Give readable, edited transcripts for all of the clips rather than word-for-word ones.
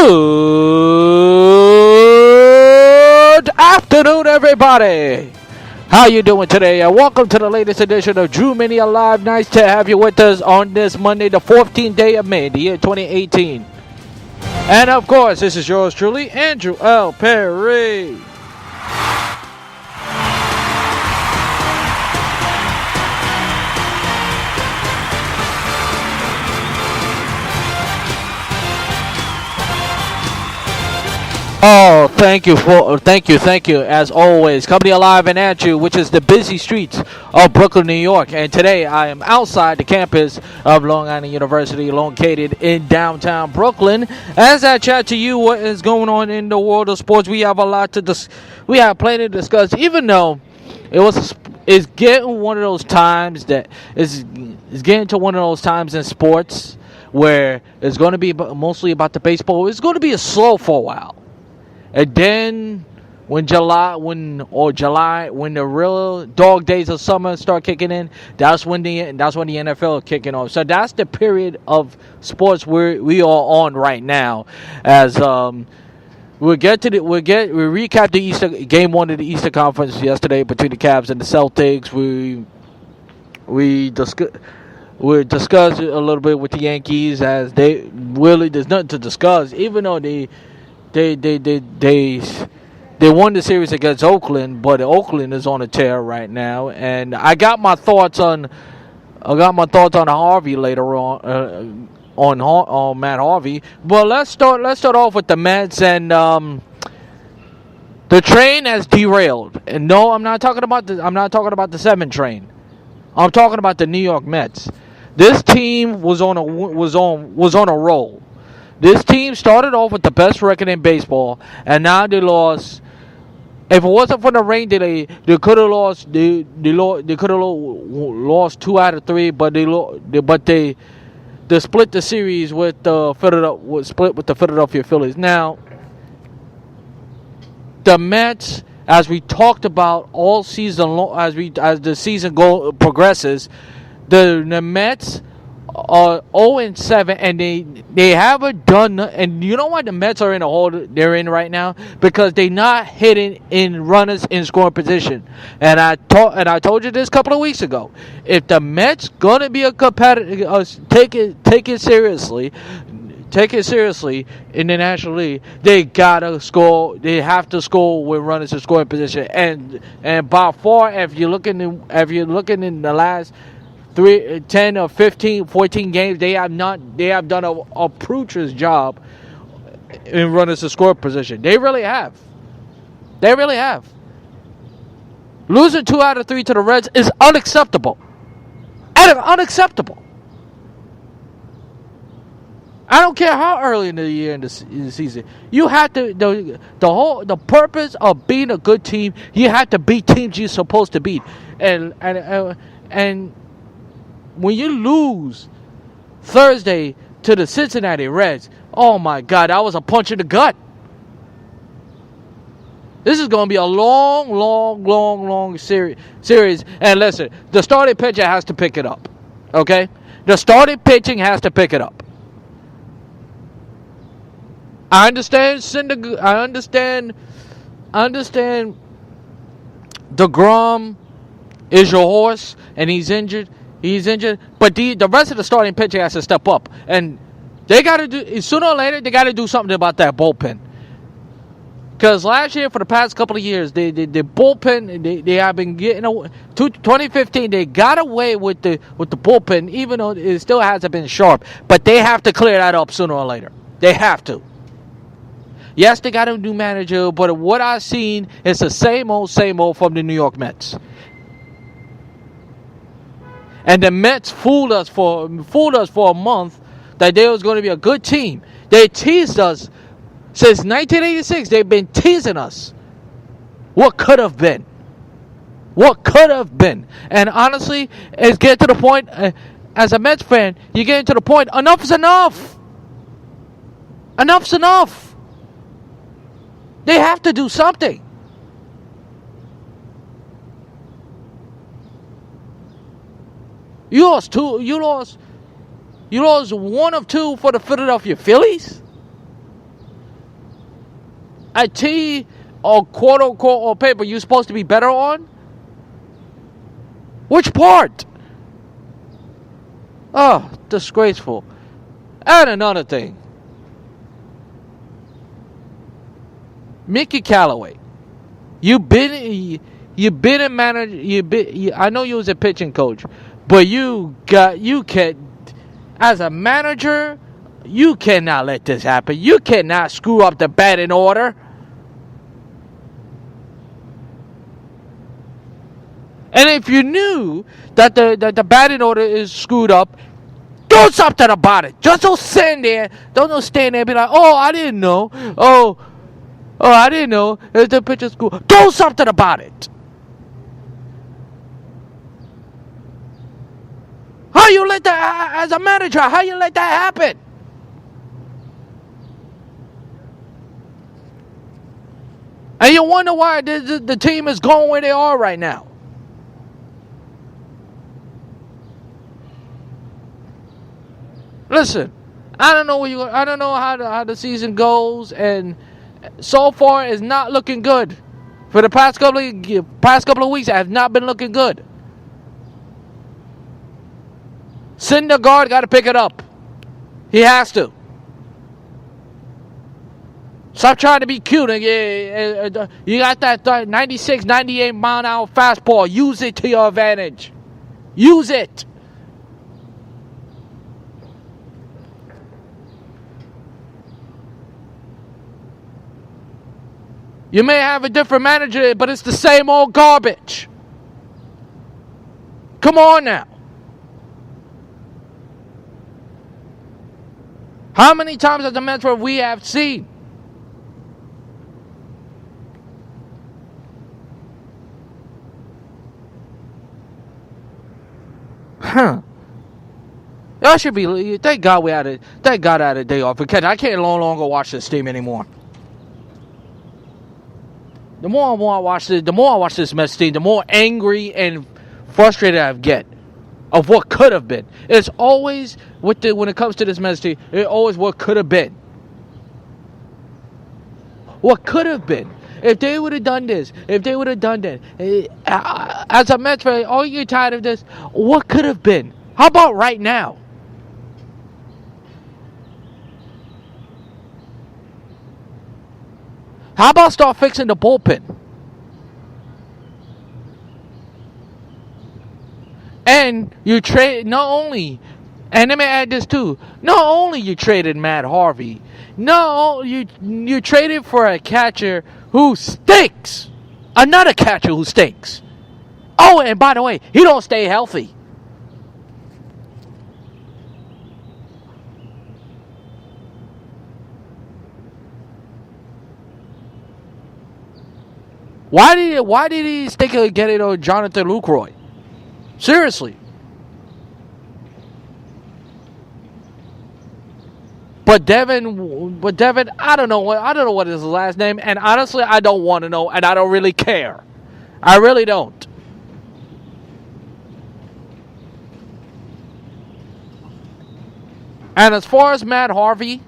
Good afternoon, everybody. How you doing today? And welcome to the latest edition of Drew Mini Alive. Nice to have you with us on this Monday, the 14th day of May, the year 2018. And of course, this is yours truly, Andrew L. Perry. Oh, thank you, as always. Coming alive and at you, which is the busy streets of Brooklyn, New York. And today I am outside the campus of Long Island University, located in downtown Brooklyn. As I chat to you, what is going on in the world of sports? We have a lot to we have plenty to discuss. Even though it's getting one of those times that is getting to one of those times in sports where it's going to be mostly about the baseball. It's going to be slow for a while. And then when the real dog days of summer start kicking in, that's when the NFL is kicking off. So that's the period of sports we are on right now. As we recap the game one of the Eastern Conference yesterday between the Cavs and the Celtics. We discussed a little bit with the Yankees, as there's nothing to discuss, even though they won the series against Oakland, but Oakland is on a tear right now. And I got my thoughts on Harvey later on Matt Harvey. But let's start off with the Mets, and the train has derailed. And no, I'm not talking about the 7 train. I'm talking about the New York Mets. This team was on a roll. This team started off with the best record in baseball, and now they lost. If it wasn't for the rain delay, they could have lost. They could have lost 2 out of 3, but they split the series with the Philadelphia Phillies. Now, the Mets, as we talked about all season long, as the season progresses, the Mets are 0-7, and they haven't done. And you know why the Mets are in the hole they're in right now? Because they're not hitting in runners in scoring position. And I told you this a couple of weeks ago. If the Mets gonna be a competitor, take it seriously in the National League, they gotta score. They have to score with runners in scoring position. And by far, if you're looking in the last 10 or 15, 14 games, they have done a putrid job in runners to score position. They really have. Losing 2 out of 3 to the Reds is unacceptable. Unacceptable. I don't care how early in the year in the season. You have to the purpose of being a good team. You have to beat teams you're supposed to beat, and when you lose Thursday to the Cincinnati Reds, oh my God, that was a punch in the gut. This is going to be a long series. And listen, the starting pitcher has to pick it up. Okay? The starting pitching has to pick it up. I understand DeGrom is your horse, and he's injured. But the rest of the starting pitching has to step up. And they got to do, sooner or later, they got to do something about that bullpen. Because last year, for the past couple of years, the bullpen, they have been getting away. 2015, they got away with the bullpen, even though it still hasn't been sharp. But they have to clear that up sooner or later. They have to. Yes, they got a new manager, but what I've seen is the same old from the New York Mets. And the Mets fooled us for a month that they was going to be a good team. They teased us since 1986. They've been teasing us. What could have been? And honestly, it's getting to the point. As a Mets fan, you're getting to the point. Enough is enough. Enough's enough. They have to do something. You lost 1 of 2 for the Philadelphia Phillies? a T or quote unquote or paper you're supposed to be better on? Which part? Oh, disgraceful. And another thing. Mickey Callaway. You've been a manager. I know you was a pitching coach, but you can, as a manager, you cannot let this happen. You cannot screw up the batting order. And if you knew that the batting order is screwed up, do something about it. Just don't stand there. Don't stand there and be like, oh, I didn't know. Oh, I didn't know. It's the pitcher's school. Do something about it. How you let that, as a manager, how you let that happen? And you wonder why the team is going where they are right now. Listen, I don't know how the season goes, and so far it's not looking good. For the past couple of weeks, it has not been looking good. Syndergaard got to pick it up. He has to. Stop trying to be cute. You got that 96, 98 mile an hour fastball. Use it to your advantage. Use it. You may have a different manager, but it's the same old garbage. Come on now. How many times as a manager we have seen? Y'all should be. Thank God we had it. Thank God I had a day off because I can't no longer watch this team anymore. The more I watch this Mets team, the more angry and frustrated I get of what could have been. It's always when it comes to this Mets team, it's always what could have been. What could have been. If they would have done this, if they would have done that. As a Mets fan, oh, you're tired of this. What could have been? How about right now? How about start fixing the bullpen? And you trade not only, and let me add this too. Not only you traded Matt Harvey, no, you traded for a catcher who stinks. Another catcher who stinks. Oh, and by the way, he don't stay healthy. Why did he stick a get it on Jonathan Lucroy? Seriously. But Devin, I don't know what is his last name, and honestly, I don't want to know, and I don't really care. I really don't. And as far as Matt Harvey,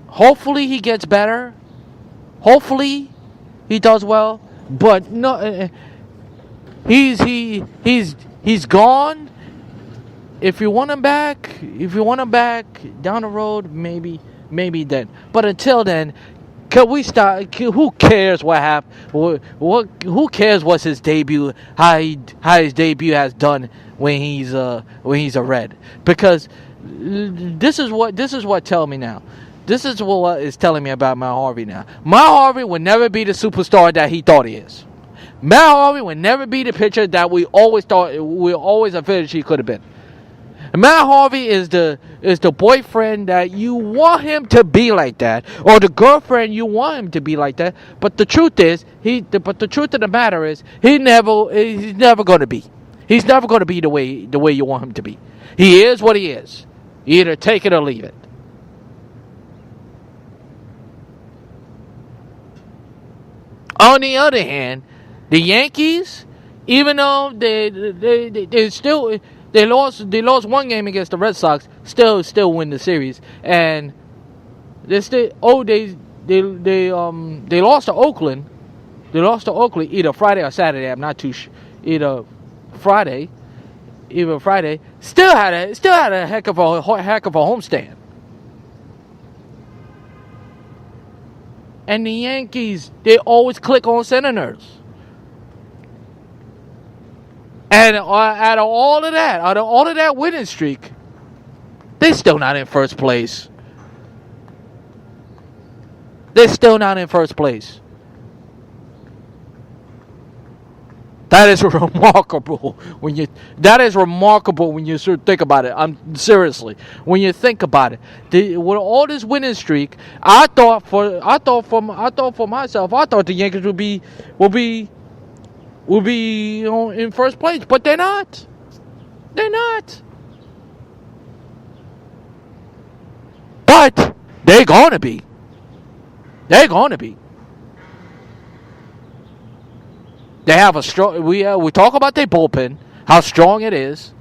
hopefully he gets better. Hopefully he does well. But no, he's gone. If you want him back, down the road, maybe then. But until then, can we start? Who cares what happened? Who cares what's his debut? How his debut has done when he's a Red? Because this is what tell me now. This is what is telling me about Matt Harvey now. Matt Harvey will never be the superstar that he thought he is. Matt Harvey will never be the pitcher that we always envisioned he could have been. Matt Harvey is the boyfriend that you want him to be like that, or the girlfriend you want him to be like that. But the truth is, the truth of the matter is, he's never going to be. He's never going to be the way you want him to be. He is what he is. You either take it or leave it. On the other hand, the Yankees, even though they still, They lost one game against the Red Sox. Still win the series. And they lost to Oakland. They lost to Oakland either Friday or Saturday. I'm not too sure. Either Friday. Still had a heck of a homestand. And the Yankees, they always click on center nerves. And out of all of that winning streak, they're still not in first place. That is remarkable when you sort of think about it. Seriously, when you think about it, with all this winning streak, I thought for myself, I thought the Yankees would be in first place, but they're not. But they're going to be. They have a strong. We talk about their bullpen, how strong it is.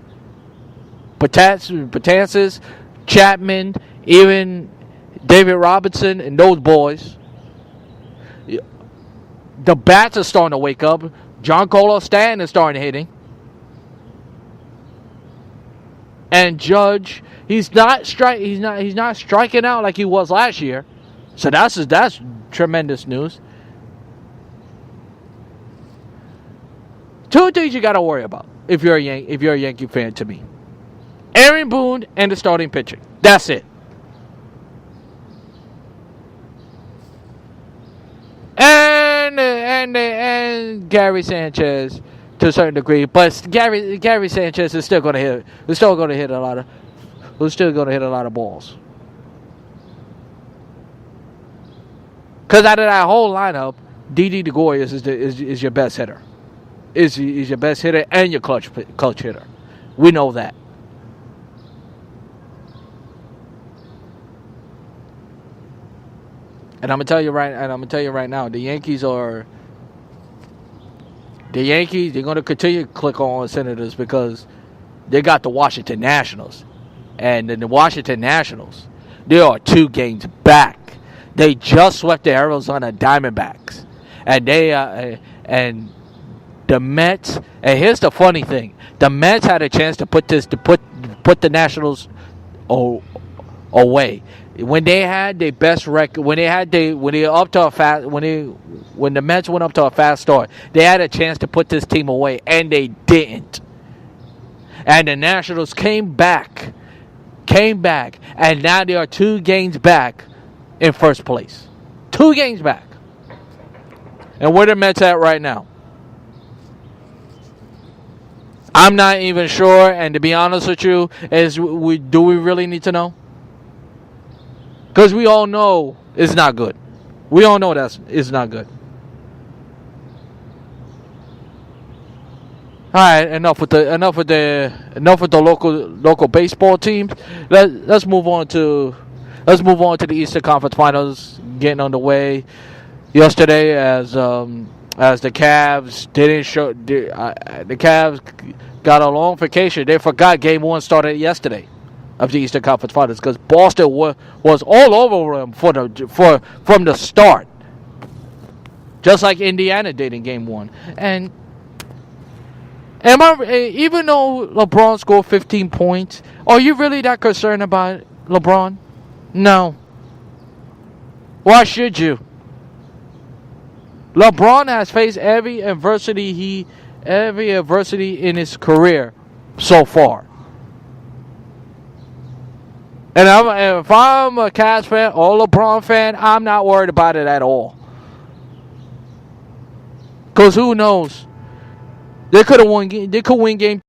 Betances, Chapman, even David Robinson, and those boys. The bats are starting to wake up. Giancarlo Stanton is starting hitting. And Judge, he's not striking out like he was last year. So that's tremendous news. Two things you got to worry about if you're a Yankee fan to me. Aaron Boone and the starting pitching. That's it. And Gary Sanchez to a certain degree, but Gary Sanchez is still going to hit. He's still going to hit a lot of balls. Because out of that whole lineup, Didi Gregorius is your best hitter. Is your best hitter and your clutch hitter. We know that. And I'm gonna tell you right now, the Yankees, they're gonna continue to click on Senators because they got the Washington Nationals. And in the Washington Nationals, they are 2 games back. They just swept the Arizona Diamondbacks. And and the Mets, and here's the funny thing. The Mets had a chance to put the Nationals away. When they had their best record, when the Mets went up to a fast start, they had a chance to put this team away, and they didn't. And the Nationals came back, and now they are 2 games back in first place. 2 games back. And where the Mets at right now? I'm not even sure, and to be honest with you, do we really need to know? Because we all know it's not good. We all know it's not good. All right, enough with the local baseball teams. Let's move on to the Eastern Conference Finals getting underway. Yesterday, as the Cavs didn't show, the Cavs got a long vacation. They forgot Game 1 started yesterday of the Eastern Conference Finals because Boston was all over them from the start, just like Indiana did in Game 1. And even though LeBron scored 15 points, are you really that concerned about LeBron? No. Why should you? LeBron has faced every adversity in his career so far. And if I'm a Cavs fan or LeBron fan, I'm not worried about it at all. Because who knows? They could win game